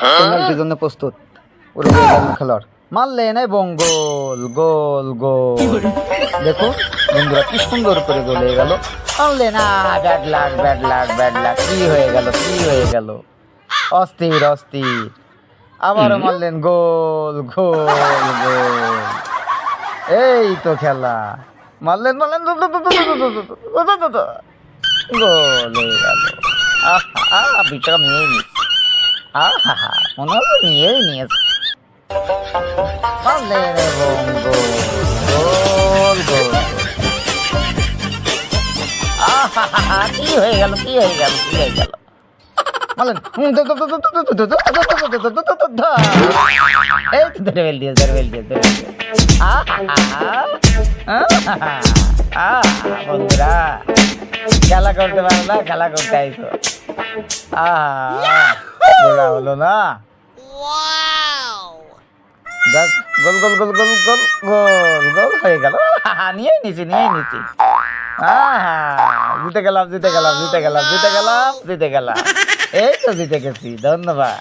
পেনাল্টির জন্য প্রস্তুত। উরুগুয়ে দলের খেলোয়াড় মারলেন এবং গোল গোল গোল। দেখুন বন্ধুরা কি সুন্দর করে গোল হয়ে গেল। মারলেন, bad luck bad luck bad luck. কি হয়ে গেল কি হয়ে গেল, অস্থির অস্থির। আবারও মারলেন, গোল গোল গোল। এই তো খেলা। মারলেন মারলেন, গোল হয়ে গেল। বিটাকে নিয়েই নিস। মনে হলো নিয়েই নিয়েছে। মারলেন এবং গোল গোল গোল। কি হয়ে গেল কি হয়ে গেল কি হয়ে গেল। মারলেন, এই তো ধরে ফেল দিয়েছে ধরে ফেল দিয়েছে। বন্ধুরা খেলা করতে পারো না, খেলা করতে আইসো। গোলা হলো না। গোল গোল গোল গোল গোল গোল গোল হয়ে গেল। নিয়েই নিছি নিয়েই নিছি। জিতে গেলাম জিতে গেলাম জিতে গেলাম জিতে গেলাম জিতে গেলাম। এই তো জিতে গেছি, ধন্যবাদ।